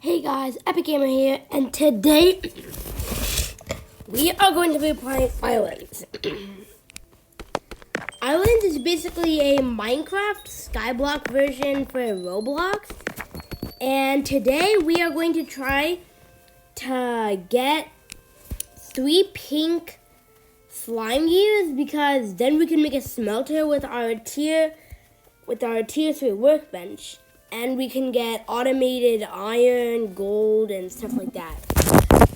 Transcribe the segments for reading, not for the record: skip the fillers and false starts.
Hey guys, Epic Gamer here, and today we are going to be playing Islands. Islands is basically a Minecraft Skyblock version for Roblox, and today we are going to try to get 3 pink slime gears because then we can make a smelter with our tier 3 workbench. And we can get automated iron, gold, and stuff like that.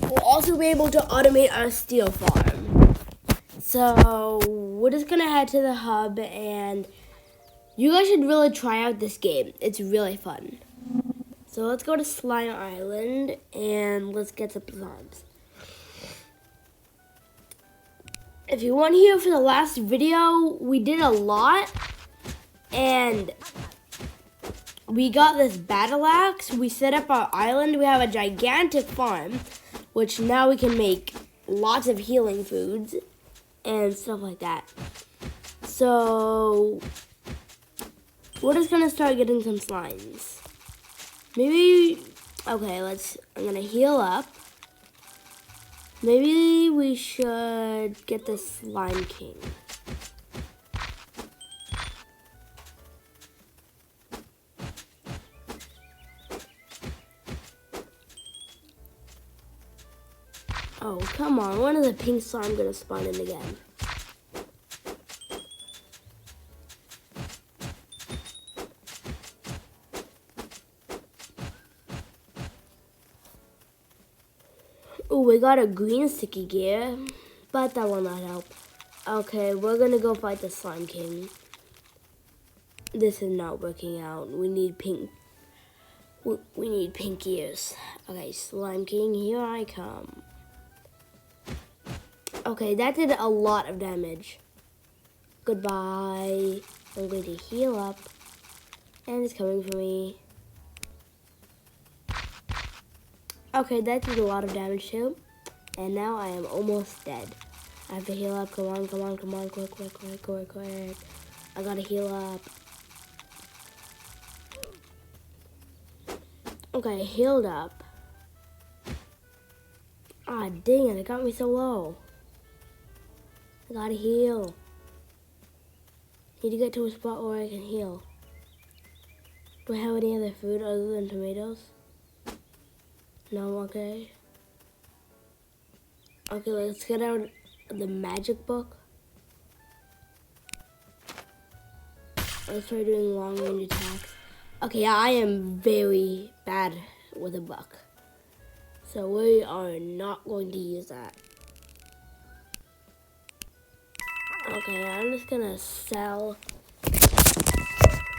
We'll also be able to automate our steel farm. So we're just gonna head to the hub, and you guys should really try out this game. It's really fun. So let's go to Slime Island, and let's get some slimes. If you weren't here for the last video, we did a lot, and we got this battle axe, we set up our island, we have a gigantic farm, which now we can make lots of healing foods and stuff like that. So, we're just gonna start getting some slimes. I'm gonna heal up. Maybe we should get the Slime King. Oh, come on. When is the pink slime going to spawn in again? Oh, we got a green sticky gear, but that will not help. Okay, we're going to go fight the Slime King. This is not working out. We need pink. We need pink gears. Okay, Slime King, here I come. Okay, that did a lot of damage. Goodbye. I'm going to heal up. And it's coming for me. Okay, that did a lot of damage too. And now I am almost dead. I have to heal up. Come on. Quick. I gotta heal up. Okay, healed up. Ah, dang it got me so low. I gotta heal. Need to get to a spot where I can heal. Do I have any other food other than tomatoes? No, okay. Okay, let's get out the magic book. Let's try doing long range attacks. Okay, I am very bad with a book. So we are not going to use that. Okay, I'm just gonna sell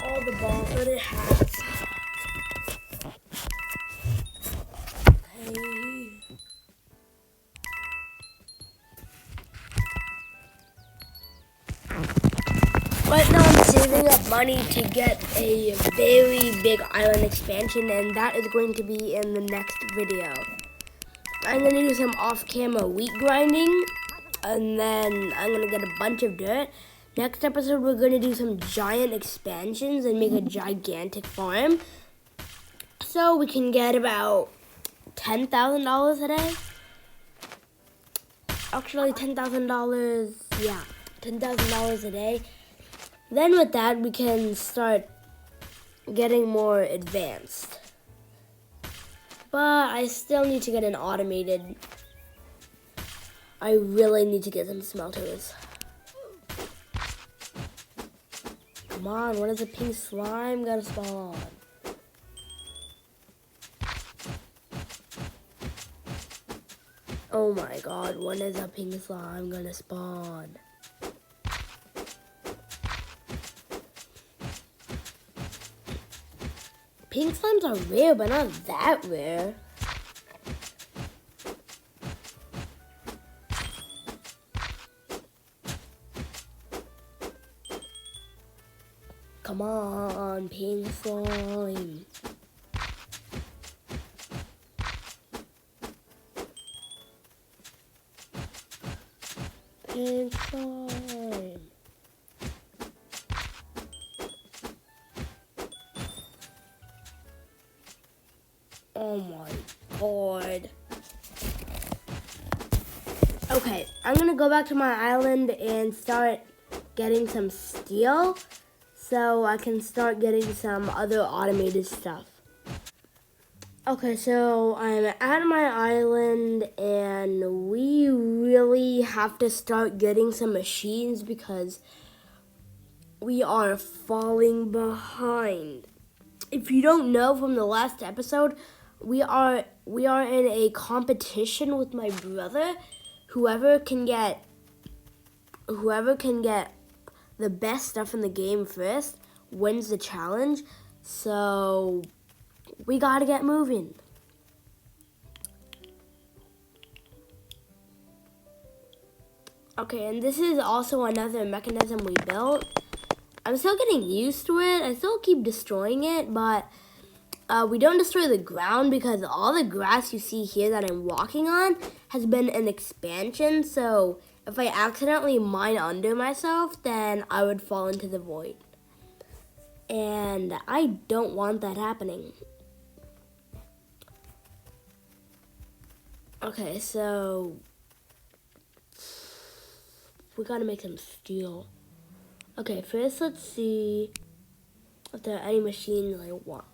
all the balls that it has. Okay. Right now I'm saving up money to get a very big island expansion, and that is going to be in the next video. I'm gonna do some off-camera wheat grinding, and then I'm gonna get a bunch of dirt. Next episode, we're gonna do some giant expansions and make a gigantic farm. So we can get about $10,000 a day. Actually, $10,000, yeah, $10,000 a day. Then with that, we can start getting more advanced. But I still need to get an automated. I really need to get some smelters. Come on, when is the pink slime gonna spawn? Oh my god, when is the pink slime gonna spawn? Pink slimes are rare, but not that rare. Come on, pink slime. Pink slime. Oh my god. Okay, I'm gonna go back to my island and start getting some steel so I can start getting some other automated stuff. Okay, so I'm at my island and we really have to start getting some machines because we are falling behind. If you don't know from the last episode, we are in a competition with my brother. Whoever can get the best stuff in the game first wins the challenge. So we gotta get moving. Okay, and this is also another mechanism we built. I'm still getting used to it. I still keep destroying it, but we don't destroy the ground because all the grass you see here that I'm walking on has been an expansion. So if I accidentally mine under myself, then I would fall into the void. And I don't want that happening. Okay, so we gotta make some steel. Okay, first let's see if there are any machines I want.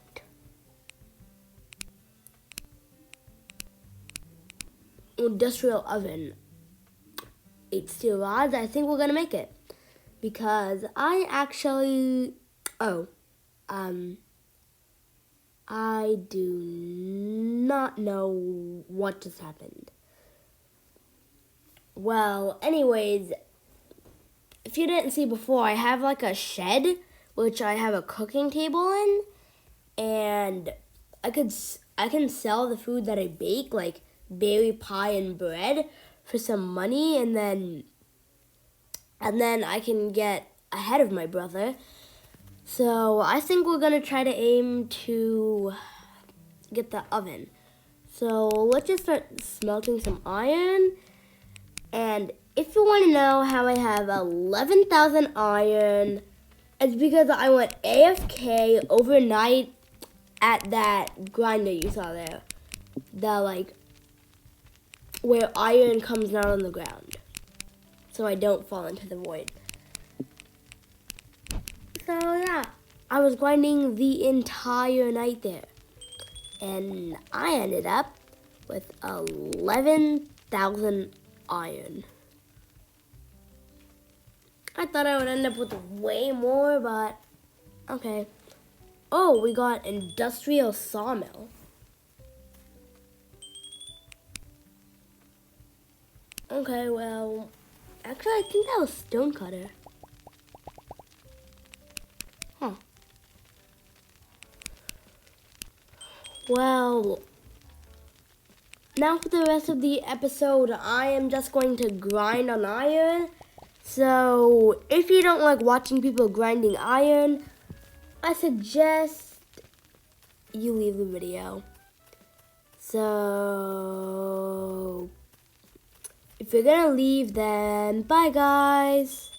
Industrial oven. 8 steel rods. I think we're gonna make it because I actually. I do not know what just happened. Well, anyways, if you didn't see before, I have like a shed which I have a cooking table in, and I can sell the food that I bake, like berry pie and bread, for some money, and then I can get ahead of my brother. So I think we're gonna try to aim to get the oven. So let's just start smelting some iron. And if you want to know how I have 11,000 iron, it's because I went AFK overnight at that grinder you saw there. Where iron comes down on the ground. So I don't fall into the void. So yeah, I was grinding the entire night there. And I ended up with 11,000 iron. I thought I would end up with way more, but okay. Oh, we got industrial sawmill. Okay, well, actually I think that was stonecutter. Huh. Well, now for the rest of the episode, I am just going to grind on iron. So, if you don't like watching people grinding iron, I suggest you leave the video. So, if you're gonna leave, then bye guys.